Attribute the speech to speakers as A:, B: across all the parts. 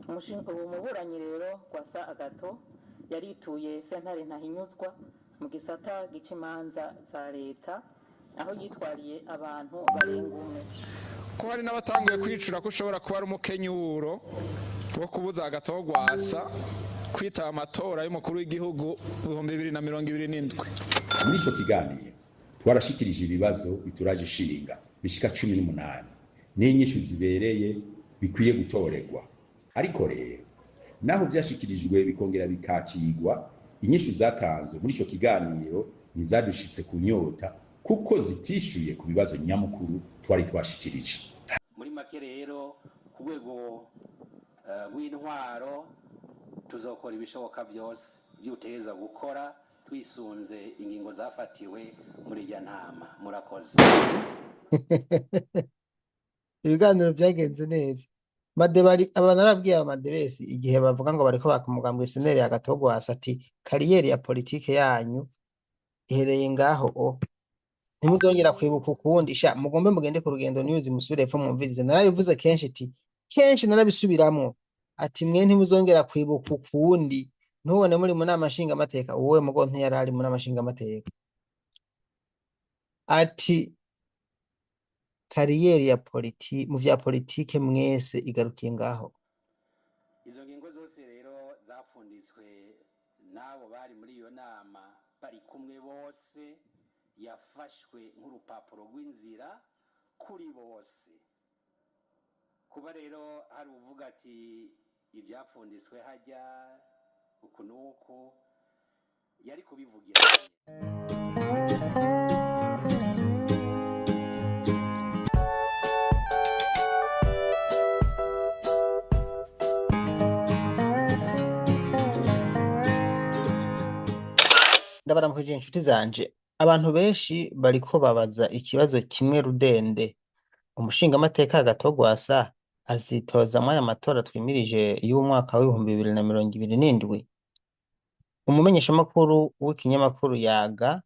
A: ubu muburanyi rero Gwasa Agathon yarituye sentare ntahinyuzwa mu gisata gica imanza za leta aho yitwariye abantu barenga umwe.
B: Ko hari n'abatanguye kwicura ko ushobora kuba ari umukenyuro wo kubuza Agathon Gwasa kwitaba amatora y'umukuru w'igihugu 2027.
C: Muri ico kiganiro twarashikirije ibibazo bituraje ishinga bishika 18 n'inyishu zibereye bikwiye gutorerwa. Ariko rero naho byashikirijwe bikongera bikakigwa, inyishu zatanzwe muri ico kiganiro ntizadushitse kunyota kuko zitishuye ku bibazo nyamukuru twari twashikirije.
D: Muri make rero ku rwego rw'intwaro tuzokora ibishoboka byose by'uteza gukora twisunze ingingo zafatiwe muri irya ntama. Murakoze.
E: Ibiganiro byagenze neza. Madebari abantu arabwiye amadebesi igihe bavuga ngo bariko bakumugambwe seneri Agathon Gwasa ati kariyeri ya politike yanyu ihereye ngaho ntimuzongera kwibuka ukundi sha mugombe mugende ku rugendo news musubire epfo mwumvirize. Narabivuze kenshi ati kenshi narabisubiramwo ati mwe ntimuzongera kwibuka ukundi ntubone muri mu nama nshinga amateka wowe mugo ntiyarari mu nama nshinga amateka ati kariyeri ya mu vya politike mwese igarukiye ngaho.
D: Izo ngingo zose rero zapfunditswe nabo bari muri iyo nama bari kumwe bose, yafashwe nk'urupapuro rw'inzira kuri bose. Kuba rero hari uvuga ati ibyapfunditswe hajya uku nuku yari kubivugira.
E: Ndabaramukije inshuti zanje, abantu benshi bariko babaza ikibazo kimwe rudende: umushinga amateka Agathon Gwasa azitoza mwaya matora twimirije y'umwaka wa 2027. Umumenyesha makuru w'ikinyamakuru Yaga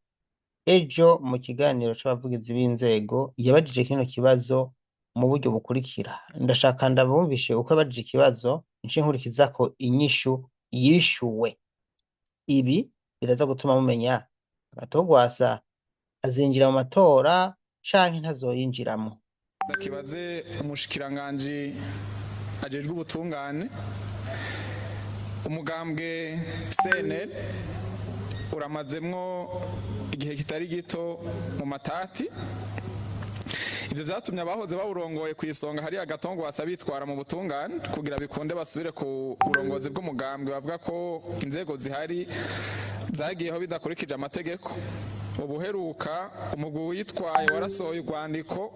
E: ejo mu kiganiro c'abavugizi b'inzego yabajije kino kibazo mu buryo bukurikira. Ndashaka ndabumvishe uko yabajije ikibazo nshinkurikiza ko inyishu yishuwe. Ibi biraza gutuma mumenya Agathon Gwasa azinjira mu matora canke ntazoyinjiramo.
B: Ndakibaze umushikiranganje ajejwe ubutungane, umugambwe CNL uramazemwo igihe kitari gito mu matati. Ivyo vyatumye abahoze bawurongoye ku isonga hari Agathon Gwasa bitwara mu butungane kugira bikunde basubire ku burongozi bw'umugambwe, bavuga ko inzego zihari zagiyeho bidakurikije amategeko. Ubuheruka umugwi witwaye warasohoye urwandiko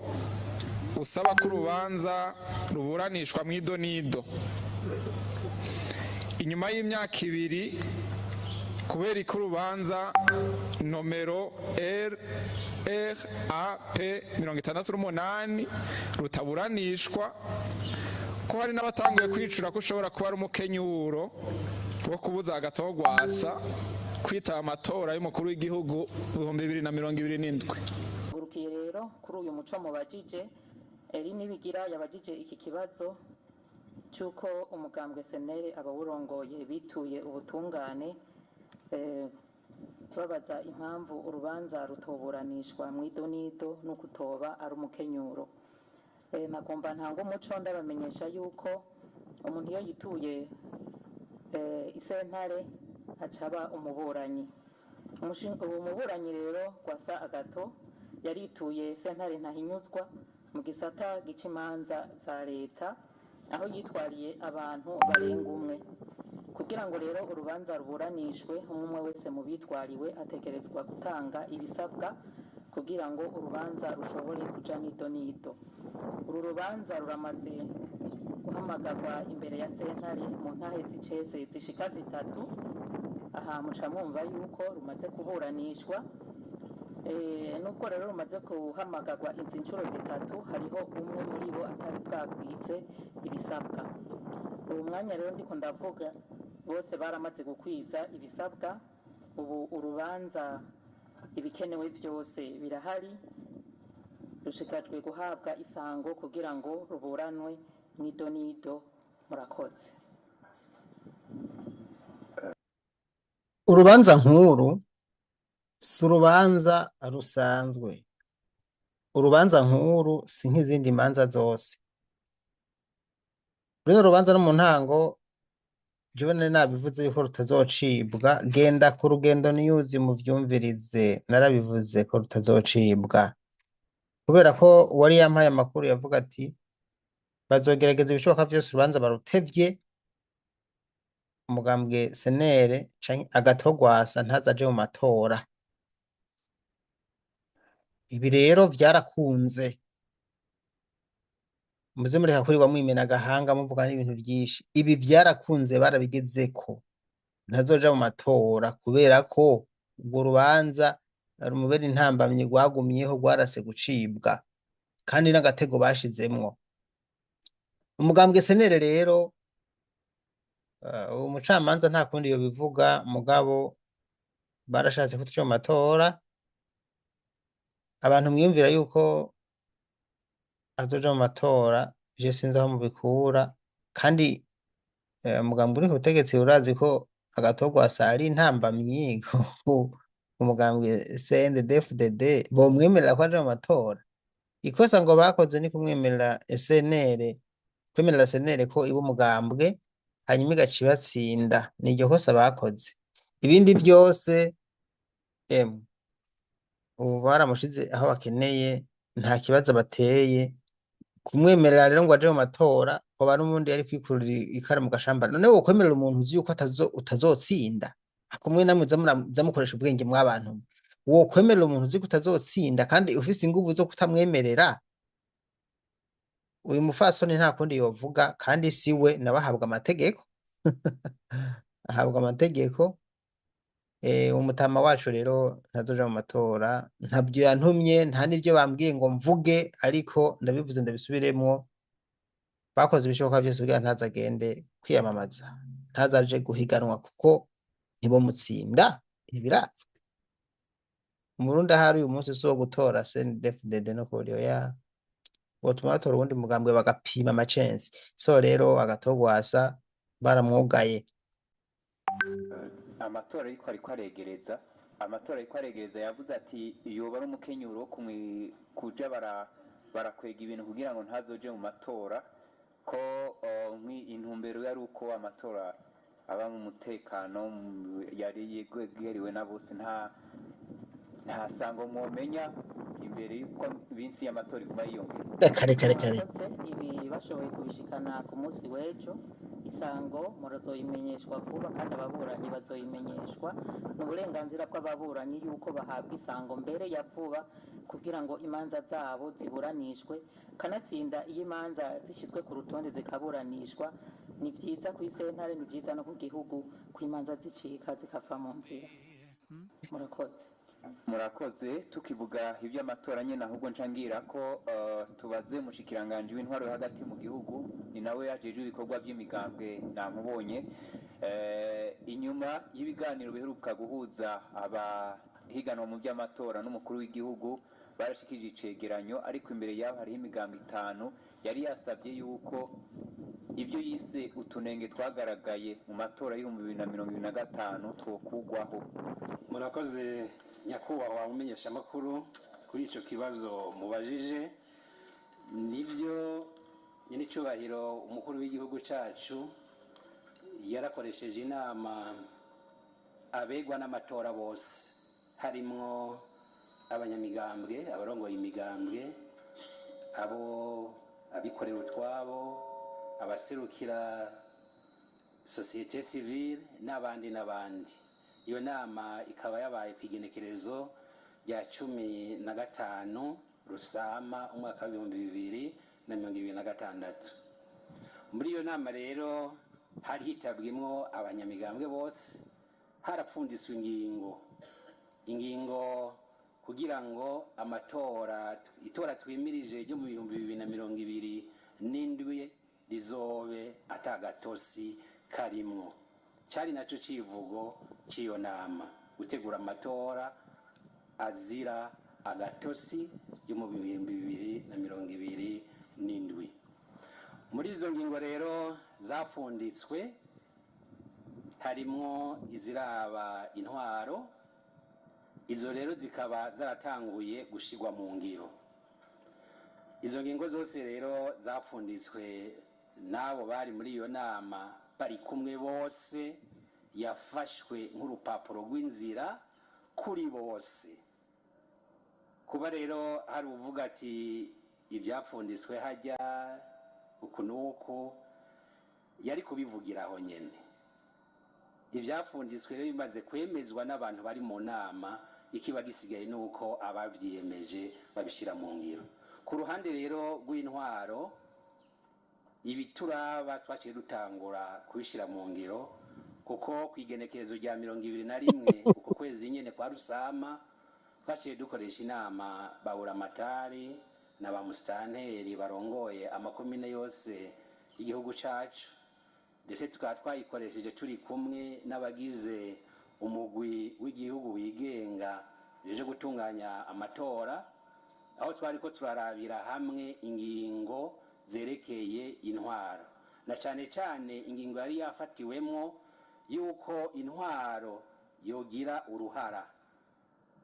B: usaba ko urubanza ruburanishwa mw'idonido. Inyuma y'imyaka 2 kubera ko urubanza nomero RAP 68 rutaburanishwa, ko hari n'abatanguye kwicura ko ushobora kuba ari umukenyuro wo kubuza Agathon Gwasa kwitaba amatora y'umukuru w'igihugu 2027.
A: Gurukiye rero kuri uyu muco mubajije eri nibigira yabajije iki kibazo cyuko umugambwe senere abawurongoye bituye ubutungane babaza impamvu urubanza rutoburanishwa mw'idonido no kutoba ari umukenyuro. Nagomba ntango umuco ndabamenyesha yuko umuntu iyo yituye isentare acaba umuburanyi. Ubu muburanyi rero Gwasa Agathon yarituye sentare ntahinyuzwa mu gisata gica imanza za leta aho yitwariye abantu barenga umwe. Kugira ngo rero urubanza ruburanishwe umwe wese mu bitwariwe ategerezwa gutanga ibisabwa kugira ngo urubanza rushobore kuja n'idonido. Uru rubanza ruramaze guhamagarwa imbere ya sentare mu ntahe z'icese zishika 3. Aha muca mwumva yuko rumaze kuburanishwa. Nubwo rero rumaze guhamagarwa izi nshuro 3 hariho umwe muri bo atari bwagwize ibisabwa. Ubu mwanya rero ndiko ndavuga bose baramaze gukwiza ibisabwa. Ubu urubanza ibikenewe byose birahari, rushikajwe guhabwa isango kugira ngo ruburanwe mw'idonido. Murakoze.
E: urubanza nkuru si urubanza rusanzwe. Urubanza nkuru si nk'izindi manza zose. Runo rubanza no mu ntango jewe nari nabivuze yuko rutazocibwa, genda ku Rugendo News muvyumvirize, narabivuze ko rutazocibwa kubera ko uwari yampaye amakuru yavuga ati bazogerageza ibishoboka vyose urubanza barutevye, umugambwe senere canke agatogwasa ntazaje mu matora. Ibi rero vyarakunze, muze mureka kurirwa mwimena agahanga muvuga n'ibintu vyinshi. Ibi vyarakunze, barabigezeko, ntazoja mu matora kubera ko urwo rubanza rumubera intambamyi rwagumyeho, rwarase gucibwa kandi n'agatego bashizemwo. Umugambwe senere rero umucamanza nta kundi yobivuga, mugabo barashatse ko tuja mu matora. Abantu mwiyumvira yuko azoja mu matora, je sinzi aho mubikura, kandi umugambwe uri ku butegetsi urazi ko agatogwasa ari intambamyi umugambwe CNDD-FDD bomwemerera ko aja mu matora. Ikosa ngo bakoze ni kumwemerera SNL, kwemerera SNL ko iba umugambwe hanyuma igaca ibatsinda. Ni iryo kosa bakoze. Ibindi vyose ubu baramushize aho bakeneye, nta kibazo bateye. Kumwemerera rero ngo aje mu matora ko bari umundi yari kwikurira ikara mu gashamba. None wo kwemerera umuntu uzi yuko utazotsinda, akumwe namwe zamukoresha ubwenge mw'abantu. Wo kwemerera umuntu uzi ko utazotsinda kandi ufise inguvu zo kutamwemerera, uyu mufasoni nta kundi yovuga, kandi siwe nabahabwa amategeko ahabwa amategeko. Umutama wacu rero ntazoja mu matora, ntabyo yantumye, nta n'ivyo bambwiye ngo mvuge, ariko ndabivuze ndabisubiremwo. Bakoze ibishoboka vyose kugira ntazagende kwiyamamaza, ntazaje guhiganwa kuko ntibomutsinda, ntibirazwi. Umurundi ahari uyu munsi si wo gutora CNDD-FDD no kuriyo ya botuma batora uwundi mugambwe bagapima amacensi. So rero agatogwasa baramwugaye.
F: Amatora ariko aregereza, yavuze ati yoba ari umukenyuro kuja barakwega ibintu kugira ngo ntazoje mu matora, ko intumbero yari uko amatora aba mu mutekano, yari yegeriwe na bose, nta sango mwomenya imbere yuko iminsi y'amatora iguma yiyongera.
E: Reka
A: ibi bashoboye kubishikana ku munsi w'ejo, isango murazoyimenyeshwa vuba kandi ababuranyi bazoyimenyeshwa. Ni uburenganzira bw'ababuranyi yuko bahabwa isango mbere ya vuba kugira ngo imanza zabo ziburanishwe, kanatsinda iyo imanza zishyizwe ku rutonde zikaburanishwa. Ni vyiza ku isentare, ni vyiza no ku gihugu ko imanza zicika zikava mu nzira.
F: Murakoze. Tukivuga iby'amatora nyene, ahubwo ncangira ko tubaze mushikiranganje w'intwaro yo hagati mu gihugu, ni nawe yajeje ibikorwa by'imigambwe namubonye. Inyuma y'ibiganiro biheruka guhuza abahiganwa mu by'amatora n'umukuru w'igihugu, barashikije icegeranyo, ariko imbere yabo hariho imigambwe 5 yari yasabye yuko ibyo yise utunenge twagaragaye mu matora y'2025 twokugwaho.
D: Murakoze nyakubahwa mumenyesha makuru kuri ico kibazo mubajije. Nivyo nyene cyubahiro umukuru w'igihugu cacu yarakoresheje inama abegwa n'amatora bose, harimwo abanyamigambwe, abarongoye imigambwe, abo abikorera utwabo, abaserukira societe civile n'abandi. Iyo nama ikaba yabaye kwigenekerezo rya 15 Rusama umwaka wa 2026. Muri iyo nama rero hari hitabwimwo abanyamigambwe bose, harapfundiswe ingingo kugira ngo itora twimirije ryo mu 2027 rizobe atagatosi karimwo. Cari naco civugo ciyo nama, gutegura amatora azira agatosi yo mu 2027. Muri izo ngingo rero zafunditswe harimwo iziraba intwaro, izo rero zikaba zaratanguye gushigwa mu ngiro. Izo ngingo zose rero zapfunditswe n'abo bari muri iyo nama bari kumwe bose, yafashwe nk'urupapuro rw'inzira kuri bose. Kuba rero hari uvuga ati ibyapfunditswe hajya uku n'uku, yari kubivugiraho nyene. Ibyapfunditswe rero bimaze kwemezwa n'abantu bari mu nama, ikiba gisigaye nuko abavyiyemeje babishira mu ngiro. Ku ruhande rero rw'intwaro, ibituraba twaciye dutangura kubishira mu ngiro, kuko kwigenekerezo rya 21 uko kwezi nyene kwa Rusama twaciye dukoresha inama baburamatari na bamusitanteri barongoye amakomine yose y'igihugu cacu, ndetse tukaba twayikoresheje turi kumwe n'abagize umugwi w'igihugu wigenga uje gutunganya amatora, aho twari ko turarabira hamwe ingingo zerekeye intwaro, na cane cane ingingo yari yafatiwemwo yuko intwaro yogira uruhara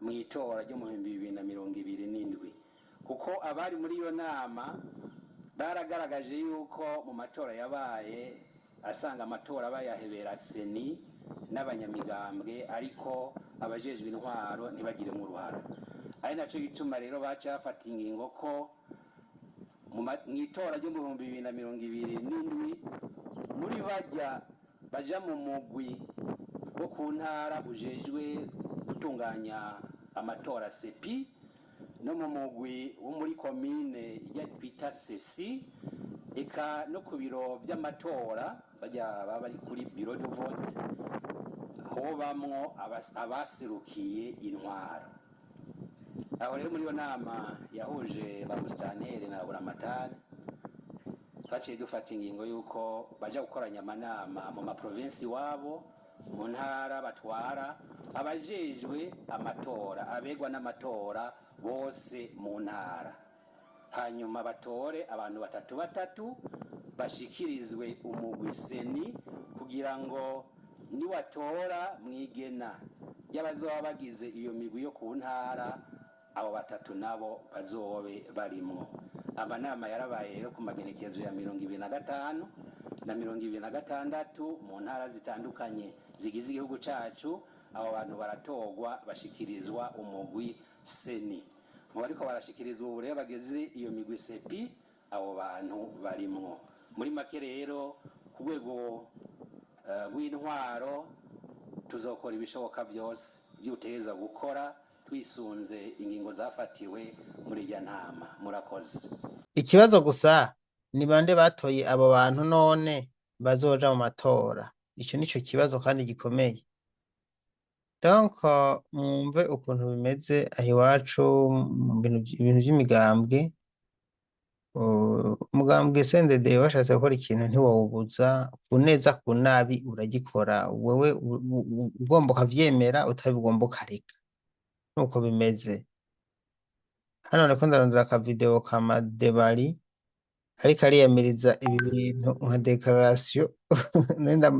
D: mu itora ryo mu 2027, kuko abari muri iyo nama baragaragaje yuko mu matora yabaye asanga amatora bayahebera seni n'abanyamigambwe, ariko abajejwe intwaro ntibagire mu ruhara. Ari naco gituma rero baca bafata ingingo ko mu itora ryo mu 2027 muri baja mu mugwi wo ku ntara ujejwe gutunganya amatora sepi, no mu mugwi wo muri komine ya twita sesi, eka no ku biro by'amatora baba bari kuri biro de vote, hobamwo abaserukiye intwaro. Aho rero muri iyo nama yahuje bamusitanteri na buramatari, twaciye dufata ingingo yuko baja gukoranya amanama mu maprovinsi wabo, mu ntara batwara, abajejwe amatora, abegwa n'amatora bose mu ntara, hanyuma batore abantu batatu bashikirizwe umugwi seni, kugira ngo niwatora mwigena y'abazoba bagize iyo migwi yo ku ntara, abo batatu nabo bazobe barimo. Amanama yarabaye rero ku magenekerezo ya 25 na 26 mu ntara zitandukanye zigize igihugu cacu. Abo bantu baratogwa bashikirizwa umugwi seni, mu bariko barashikirizwa ubu rero bageze iyo migwi sepi, abo bantu barimwo. Muri make rero ku rwego rw'intwaro tuzokora ibishoboka byose by'uteza gukora twisunze ingingo zafatiwe muri irya nama. Murakoze.
E: Ikibazo gusa ni bande batoye abo bantu none bazoja mu matora? Ico nico kibazo kandi gikomeye. Donc mwumve ukuntu bimeze aho iwacu mu bintu by'imigambwe. Umugambwe CNDD washatse gukora ikintu ntiwawubuza, ku neza ku nabi uragikora, wewe ugomba ukavyemera, utabigomba ukareka. Nuko bimeze. Hano nariko ndarondera aka video ka Madebari ariko ariyamiriza ibi bintu nka declaration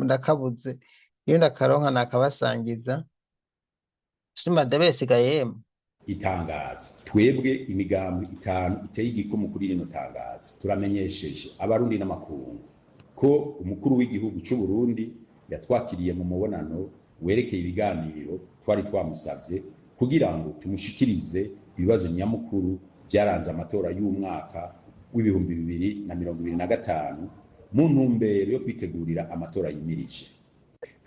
E: ndakabuze, iyo ndakaronka nakabasangiza. Madebe sigayemo
C: itangazo. Twebwe imigambi 5 iteye igikumu kuri rino tangazo, turamenyesheje abarundi n'amakungu ko umukuru w'igihugu cy'u Burundi yatwakiriye mu mubonano werekeye ibiganiro twari twamusavye, kugira ngo tumushikirize ibibazo nyamukuru byaranze amatora y'umwaka w'ibihumbi 2025 mu ntumbero yo kwitegurira amatora yimirije.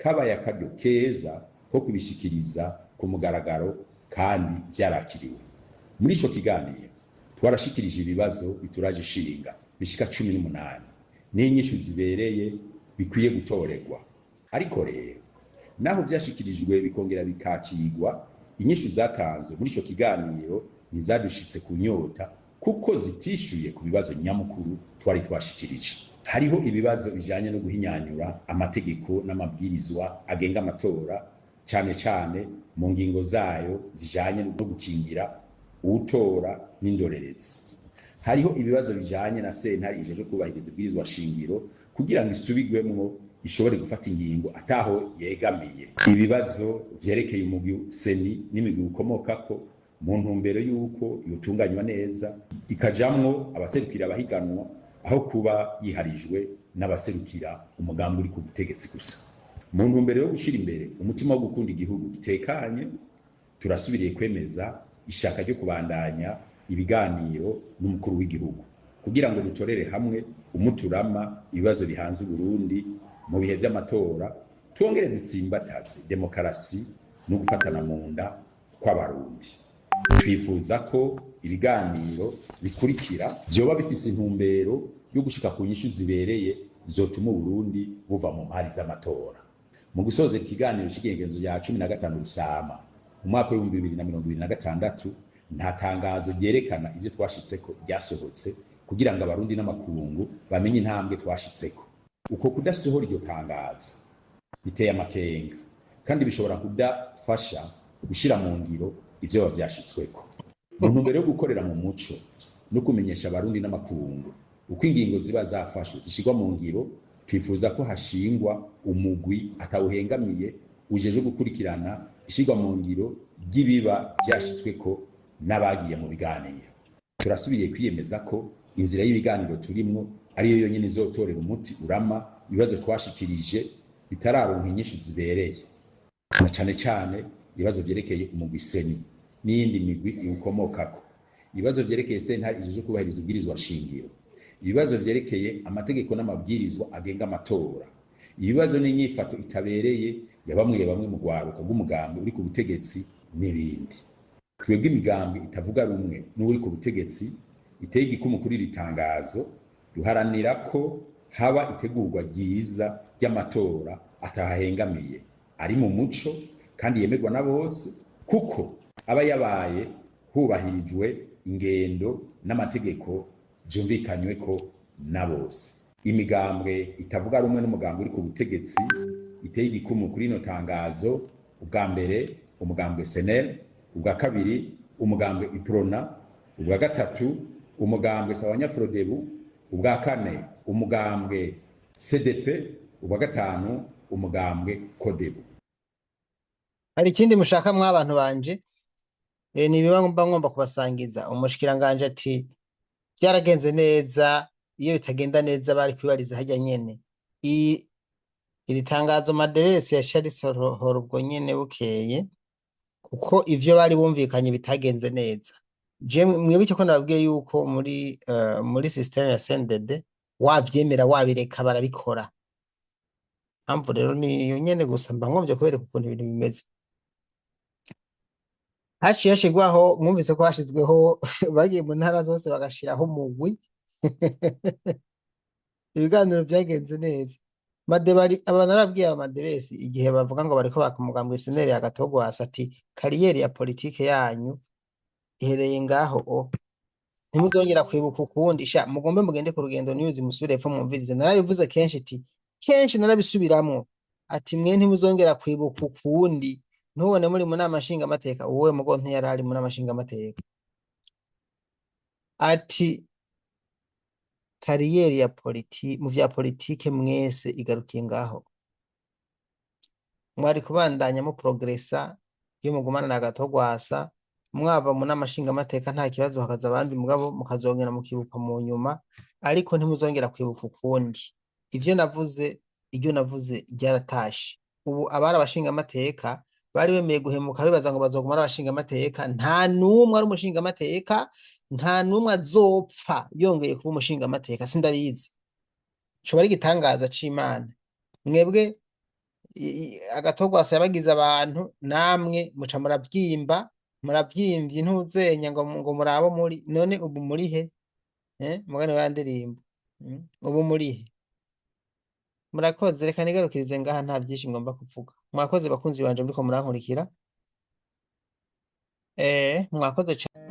C: Kabaye akaryo keza ko kubishikiriza ku mugaragaro kandi byarakiriwe. Muri ico kiganiro twarashikirije ibibazo bituraje ishinga bishika 18 n'inyishu zibereye bikwiye gutorerwa. Ariko rero naho byashikirijwe bikongera bikakirwa, inyishu zatanzwe muri ico kiganiro ntizadushitse ku nyota, kuko zitishuye ku bibazo nyamukuru twari twashikirije. Hariho ibibazo bijanye no guhinyanyura amategeko n'amabwirizwa agenga amatora, cyane cyane mu ngingo zayo zijanye no gukingira utora n'indorerezi. Hariho ibibazo bijanye na sentare ijeje kubahiriza ibwirizwa shingiro kugira ngo isubigwemwo ishobore gufata ingingo ataho yegamiye. Ibibazo vyerekeye umugwi seni n'imigwi ukomokako mu ntumbero y'uko yotunganywa neza ikajamwo abaserukira abahiganwa aho kuba yiharijwe n'abaserukira umugambi uri ku butegetsi gusa. Mu ntumbero yo gushira imbere umutima wo gukunda igihugu gitekanye, turasubiriye kwemeza ishaka ryo kubandanya ibiganiro n'umukuru w'igihugu kugira ngo dutorere hamwe umuturama ibibazo bihanze Burundi mu bihe vy'amatora, twongere dutsimbataze demokarasi no gufatana mu nda kw'abarundi. Twifuza ko ibiganiro bikurikira vyoba bifise intumbero yo gushika ku nyishu zibereye zotuma Burundi buva mu mpari z'amatora. Mu gusoza ikiganiro cy'igengezo ya 15 Rusama mu mwaka wa 2026 nta tangazo ryerekana ivyo twashitseko ryasohotse kugira ngo abarundi n'amakungu bamenye intambwe twashitseko. Uko kudasohora iryo tangazo biteye amakenga kandi bishobora kudafasha gushira mu ngiro ivyo bavyashitsweko. Mu ntumbero yo gukorera mu muco no kumenyesha abarundi n'amakungu uko ingingo ziba zafashwe zishirwa mu ngiro, twifuza ko hashingwa umugwi atawuhengamiye ujeje gukurikirana ishirwa mu ngiro ry'ibiba vyashitsweko n'abagiye mu biganiro. Turasubiye kwiyemeza ko inzira y'ibiganiro turimwo ariyo yonyene izotorera umuti urama ibibazo twashikirije bitararonka inyishu zibereye, na cane cane ibibazo vyerekeye umugwi seni n'iyindi migwi iwukomokako, ibibazo vyerekeye sentare ijeje kubahiriza ubwirizwa shingiro, ibibazo vyerekeye amategeko n'amabwirizwa agenga amatora, ibibazo n'inyifato itabereye ya bamwe mu rwaruka rw'umugambi uri ku butegetsi n'ibindi. Twebwe imigambi itavuga rumwe n'uri ku butegetsi iteye igikumu kuri iri tangazo, duharanira ko haba itegurwa ryiza ry'amatora atahahengamiye ari mu muco kandi yemerwa na bose, kuko aba yabaye hubahirijwe ingendo n'amategeko vyumvikanywe ko na bose. Imigambwe itavuga rumwe n'umugambi uri ku butegetsi iteye igikumu kuri ino tangazo: ubwa mbere umugambwe SNL, ubwa kabiri umugambwe Iprona, ubwa gatatu umugambwe Sawanyafrodebu, ubwa kane umugambwe CDP, ubwa gatanu umugambwe Kodebu.
E: Hari ikindi mushaka mw'abantu banje? Ni ibiba ngomba kubasangiza. Umushikiranganje ati byaragenze neza, iyo bitagenda neza bari kwibariza hajya nyene. Iri tangazo Madebesi yasharisohora ubwo nyene bukeye, kuko ivyo bari bumvikanye bitagenze neza. Je mwibuke ko nababwiye yuko muri system ya CNDD wavyemera wabireka barabikora. Mpamvu rero ni yo nyene gusa mba nkomvye kubereka ukuntu ibintu bimeze. Haciye hashigwaho, mwumvise ko hashizweho bagiye mu ntara zose bagashiraho umugwi. Ibiganiro byagenze neza. Madebari abantu arabwiye Madebesi igihe bavuga ngo bariko bakumugambwe seneri ya Gatogwasa ati kariyeri ya politike yanyu ihereye ngaho ntimuzongera kwibuka ukundi sha mugombe mugende ku rugendo news musubire epfo mwumvirize. Narabivuze kenshi ati kenshi narabisubiramwo ati mwe ntimuzongera kwibuka ukundi, ntubone muri mu nama nshinga amateka. Uwe mugo ntiyari ari mu nama nshinga amateka. Ati kariyeri ya mu vya politike mwese igarukiye ngaho, mwari kubandanya mu progressa iyo mugumana na Gatogwasa, mwava mu namashinga amateka nta kibazo, hakaza abandi mugabo mukazongera mukibuka mu nyuma, ariko ntimuzongera kwibuka ukundi. Ivyo navuze ryaratashe. Ubu abari abashinga amateka bari bemeye guhemuka bibaza ngo bazogumara abashinga amateka. Nta numwe ari umushinga amateka, nta numwe azopfa yongeye kuba umushinga amateka. Sindabizi cyo bari gitangaza c'Imana. Mwebwe Agatogwasa yabagize abantu, namwe muca muravyimvye ntuzenya ngo murabo muri none. Ubu murihe? Mugane wa ndirimbo ubu murihe? Murakoze, reka nigarukirize ngaha, nta byinshi ngomba kuvuga. Mwakoze bakunzi banje muriko murankurikira. Mwakoze cyane.